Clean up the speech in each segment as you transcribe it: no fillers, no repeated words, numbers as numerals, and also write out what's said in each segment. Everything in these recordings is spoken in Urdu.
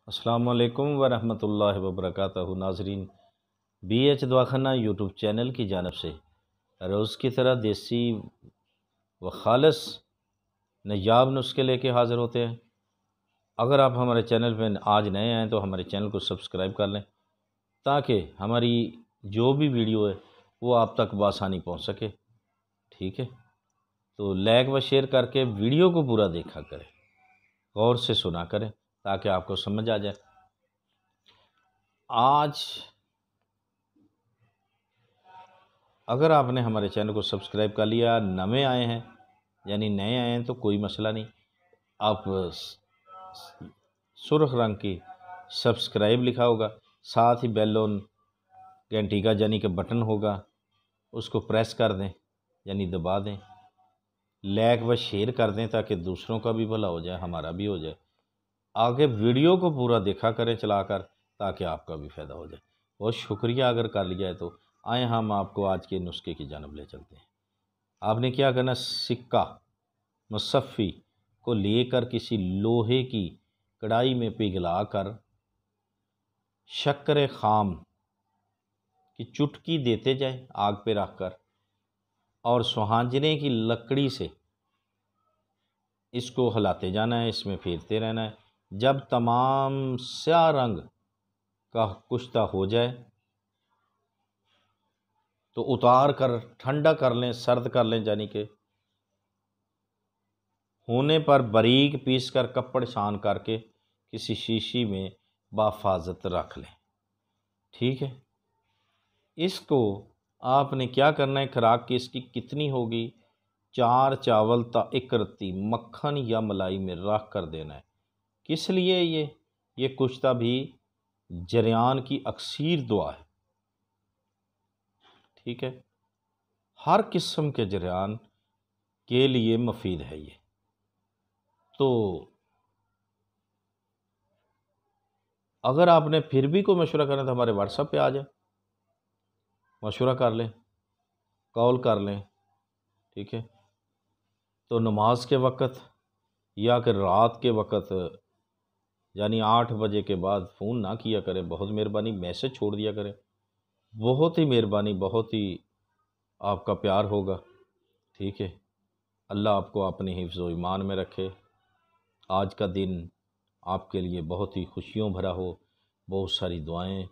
السلام علیکم ورحمۃ اللہ وبرکاتہ ناظرین، بی ایچ دواخانہ یوٹیوب چینل کی جانب سے روز کی طرح دیسی و خالص نجاب نسخے لے کے حاضر ہوتے ہیں۔ اگر آپ ہمارے چینل پہ آج نئے آئیں تو ہمارے چینل کو سبسکرائب کر لیں تاکہ ہماری جو بھی ویڈیو ہے وہ آپ تک بآسانی پہنچ سکے۔ ٹھیک ہے، تو لائک و شیئر کر کے ویڈیو کو پورا دیکھا کریں، غور سے سنا کریں تاکہ آپ کو سمجھ آ جائے۔ آج اگر آپ نے ہمارے چینل کو سبسکرائب کر لیا، نئے آئے ہیں یعنی نئے آئے ہیں تو کوئی مسئلہ نہیں، آپ سرخ رنگ کی سبسکرائب لکھا ہوگا، ساتھ ہی بیل آن گھنٹی کا یعنی کہ بٹن ہوگا، اس کو پریس کر دیں یعنی دبا دیں، لائک و شیئر کر دیں تاکہ دوسروں کا بھی بھلا ہو جائے، ہمارا بھی ہو جائے۔ آگے ویڈیو کو پورا دیکھا کریں چلا کر تاکہ آپ کا بھی فائدہ ہو جائے۔ بہت شکریہ اگر کر لیا ہے تو آئیں ہم آپ کو آج کے نسخے کی جانب لے چلتے ہیں۔ آپ نے کیا کرنا، سکہ مصفی کو لے کر کسی لوہے کی کڑائی میں پگھلا کر شکر خام کی چٹکی دیتے جائیں آگ پہ رکھ کر، اور سہانجنے کی لکڑی سے اس کو ہلاتے جانا ہے، اس میں پھیرتے رہنا ہے۔ جب تمام سیاہ رنگ کا کشتہ ہو جائے تو اتار کر ٹھنڈا کر لیں، سرد کر لیں، یعنی کہ ہونے پر باریک پیس کر کپڑ چھان کر کے کسی شیشی میں بحفاظت رکھ لیں۔ ٹھیک ہے، اس کو آپ نے کیا کرنا ہے، خوراک کی اس کی کتنی ہوگی، 4 چاول تا 1 رتی مکھن یا ملائی میں رکھ کر دینا ہے۔ کس لیے یہ کشتہ بھی جریان کی اکثیر دعا ہے۔ ٹھیک ہے، ہر قسم کے جریان کے لیے مفید ہے یہ۔ تو اگر آپ نے پھر بھی کوئی مشورہ کرنا تو ہمارے واٹس ایپ پہ آ جائیں، مشورہ کر لیں، کال کر لیں۔ ٹھیک ہے، تو نماز کے وقت یا کہ رات کے وقت یعنی 8 بجے کے بعد فون نہ کیا کریں، بہت مہربانی میسج چھوڑ دیا کریں، بہت ہی مہربانی، بہت ہی آپ کا پیار ہوگا۔ ٹھیک ہے، اللہ آپ کو اپنے حفظ و ایمان میں رکھے۔ آج کا دن آپ کے لیے بہت ہی خوشیوں بھرا ہو، بہت ساری دعائیں،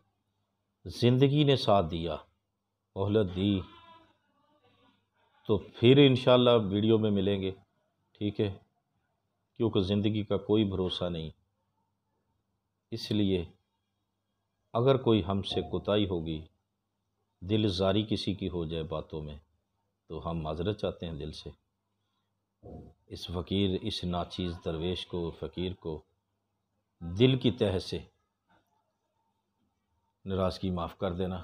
زندگی نے ساتھ دیا، مہلت دی، تو پھر انشاءاللہ ویڈیو میں ملیں گے۔ ٹھیک ہے، کیونکہ زندگی کا کوئی بھروسہ نہیں، اس لیے اگر کوئی ہم سے کوتاہی ہوگی، دل زاری کسی کی ہو جائے باتوں میں، تو ہم معذرت چاہتے ہیں دل سے۔ اس فقیر، اس ناچیز درویش کو، فقیر کو دل کی تہ سے ناراضگی معاف کر دینا۔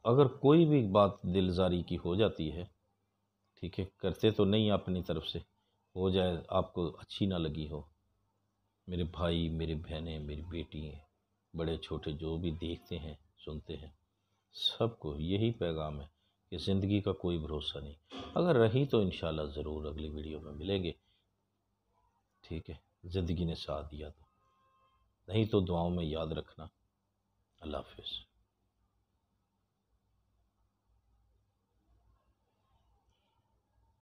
اگر کوئی بھی بات دل زاری کی ہو جاتی ہے، ٹھیک ہے، کرتے تو نہیں اپنی طرف سے، ہو جائے آپ کو اچھی نہ لگی ہو، میرے بھائی، میری بہنیں، میری بیٹی، بڑے چھوٹے جو بھی دیکھتے ہیں سنتے ہیں، سب کو یہی پیغام ہے کہ زندگی کا کوئی بھروسہ نہیں۔ اگر رہی تو انشاءاللہ ضرور اگلی ویڈیو میں ملیں گے۔ ٹھیک ہے، زندگی نے ساتھ دیا تو، نہیں تو دعاؤں میں یاد رکھنا۔ اللہ حافظ۔